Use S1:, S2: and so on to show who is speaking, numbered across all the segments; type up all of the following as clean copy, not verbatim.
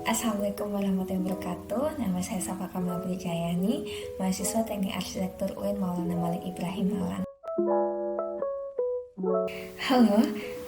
S1: Assalamualaikum warahmatullahi wabarakatuh. Nama saya Safa Kamal Wijayani, mahasiswa Teknik Arsitektur UIN Maulana Malik Ibrahim Malang. Halo,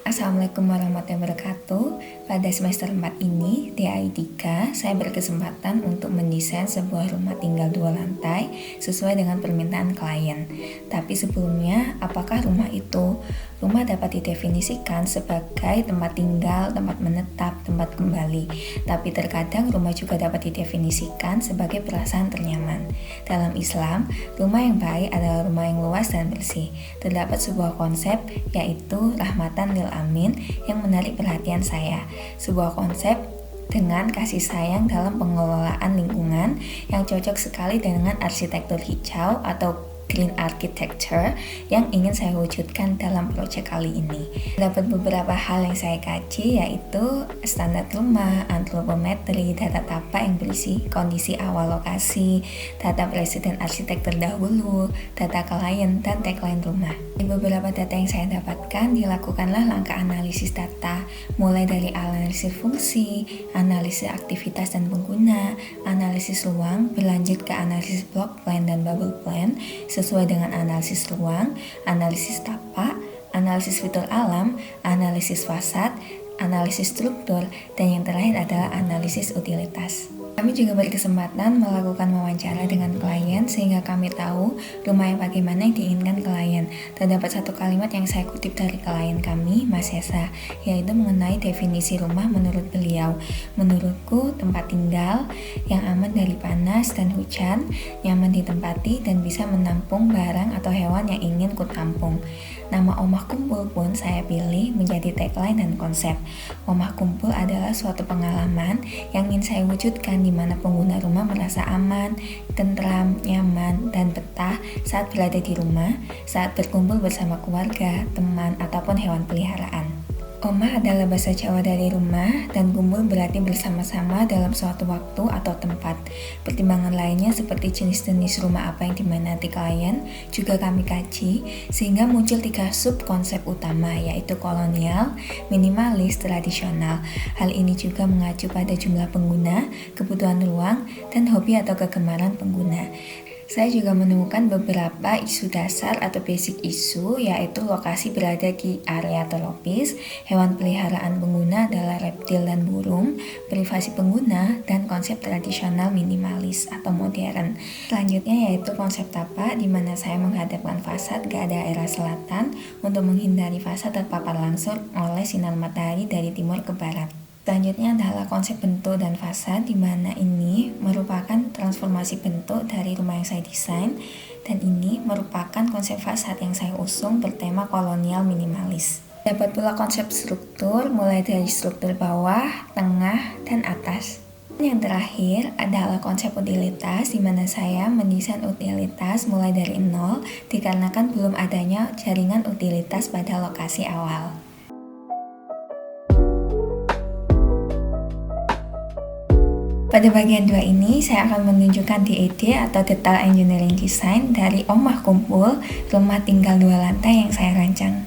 S1: Assalamualaikum warahmatullahi wabarakatuh. Pada semester 4 ini, TAI 3, saya berkesempatan untuk mendesain sebuah rumah tinggal 2 lantai sesuai dengan permintaan klien. Tapi sebelumnya, apakah rumah itu? Rumah dapat didefinisikan sebagai tempat tinggal, tempat menetap, tempat kembali. Tapi terkadang rumah juga dapat didefinisikan sebagai perasaan ternyaman. Dalam Islam, rumah yang baik adalah rumah yang luas dan bersih. Terdapat sebuah konsep, yaitu rahmatan lil amin, yang menarik perhatian saya. Sebuah konsep dengan kasih sayang dalam pengelolaan lingkungan yang cocok sekali dengan arsitektur hijau atau green architecture yang ingin saya wujudkan dalam proyek kali ini. Dapat beberapa hal yang saya kaji, yaitu standar rumah, antropometri, data tapak yang berisi kondisi awal lokasi, data presiden arsitek terdahulu, data klien, dan tagline rumah. Di beberapa data yang saya dapatkan, dilakukanlah langkah analisis data, mulai dari analisis fungsi, analisis aktivitas dan pengguna, analisis ruang, berlanjut ke analisis block plan dan bubble plan, sesuai dengan analisis ruang, analisis tapak, analisis fitur alam, analisis fasad, analisis struktur, dan yang terakhir adalah analisis utilitas. Kami juga berkesempatan melakukan wawancara dengan klien sehingga kami tahu rumah yang bagaimana yang diinginkan klien. Terdapat satu kalimat yang saya kutip dari klien kami, Mas Yesa, yaitu mengenai definisi rumah menurut beliau. Menurutku, tempat tinggal yang aman dari panas dan hujan, nyaman ditempati dan bisa menampung barang atau hewan yang ingin kutampung. Nama Omah Kumpul pun saya pilih menjadi tagline dan konsep. Omah Kumpul adalah suatu pengalaman yang ingin saya wujudkan di mana pengguna rumah merasa aman, tentram, nyaman, dan betah saat berada di rumah, saat berkumpul bersama keluarga, teman, ataupun hewan peliharaan. Omah adalah bahasa Jawa dari rumah, dan kumpul berarti bersama-sama dalam suatu waktu atau tempat. Pertimbangan lainnya seperti jenis-jenis rumah apa yang diminati klien juga kami kaji, sehingga muncul 3 sub konsep utama, yaitu kolonial, minimalis, tradisional. Hal ini juga mengacu pada jumlah pengguna, kebutuhan ruang, dan hobi atau kegemaran pengguna. Saya juga menemukan beberapa isu dasar atau basic isu, yaitu lokasi berada di area tropis, hewan peliharaan pengguna adalah reptil dan burung, privasi pengguna, dan konsep tradisional minimalis atau modern. Selanjutnya yaitu konsep tapak, di mana saya menghadapkan fasad ke daerah selatan untuk menghindari fasad terpapar langsung oleh sinar matahari dari timur ke barat. Selanjutnya adalah konsep bentuk dan fasad, di mana ini merupakan transformasi bentuk dari rumah yang saya desain, dan ini merupakan konsep fasad yang saya usung bertema kolonial minimalis. Dapat pula konsep struktur, mulai dari struktur bawah, tengah, dan atas. Yang terakhir adalah konsep utilitas, di mana saya mendesain utilitas mulai dari nol dikarenakan belum adanya jaringan utilitas pada lokasi awal. Pada bagian 2 ini, saya akan menunjukkan DED atau Detail Engineering Design dari Omah Kumpul, rumah tinggal 2 lantai yang saya rancang.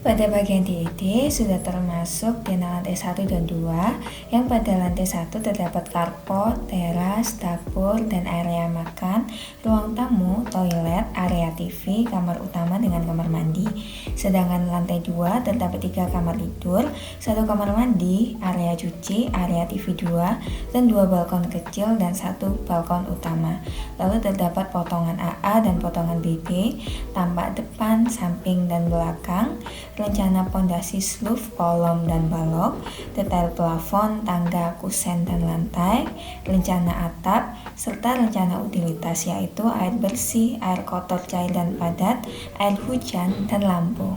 S1: Pada bagian DED sudah termasuk di lantai 1 dan 2, yang pada lantai 1 terdapat carport, teras, dapur, dan area makan, ruang tamu, toilet, area TV, kamar utama dengan kamar mandi. Sedangkan lantai 2 terdapat 3 kamar tidur, 1 kamar mandi, area cuci, area TV 2, dan 2 balkon kecil dan 1 balkon utama. Lalu terdapat potongan AA dan potongan BB, tampak depan, samping, dan belakang, rencana pondasi sloof, kolom, dan balok, detail plafon, tangga, kusen, dan lantai, rencana atap, serta rencana utilitas yaitu air bersih, air kotor cair dan padat, air hujan, dan lampu.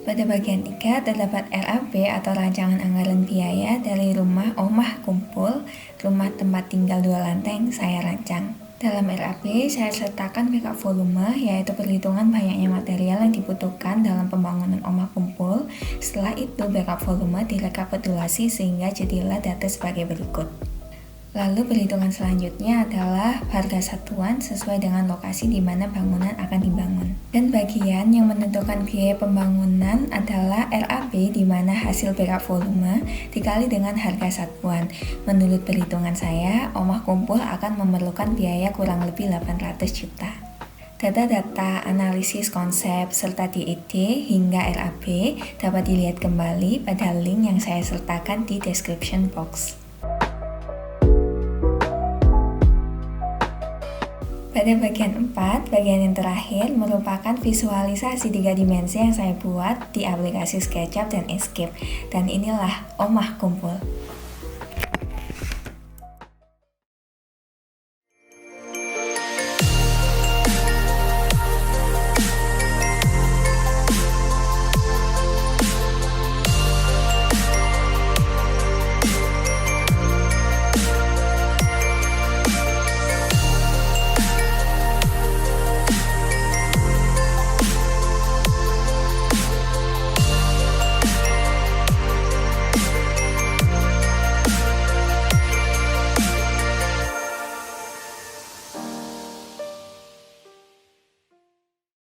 S1: Pada bagian 3 terdapat RAB atau rancangan anggaran biaya dari rumah Omah Kumpul, rumah tempat tinggal 2 lantai yang saya rancang. Dalam RAB, saya sertakan backup volume, yaitu perhitungan banyaknya material yang dibutuhkan dalam pembangunan Omah Kumpul. Setelah itu, backup volume direkapitulasi sehingga jadilah data sebagai berikut. Lalu perhitungan selanjutnya adalah harga satuan sesuai dengan lokasi di mana bangunan akan dibangun. Dan bagian yang menentukan biaya pembangunan adalah RAB, di mana hasil perak volume dikali dengan harga satuan. Menurut perhitungan saya, Omah Kumpul akan memerlukan biaya kurang lebih 800 juta. Data-data analisis konsep serta DED hingga RAB dapat dilihat kembali pada link yang saya sertakan di description box. Pada bagian 4, bagian yang terakhir merupakan visualisasi 3 dimensi yang saya buat di aplikasi SketchUp dan Enscape. Dan inilah Omah Kumpul.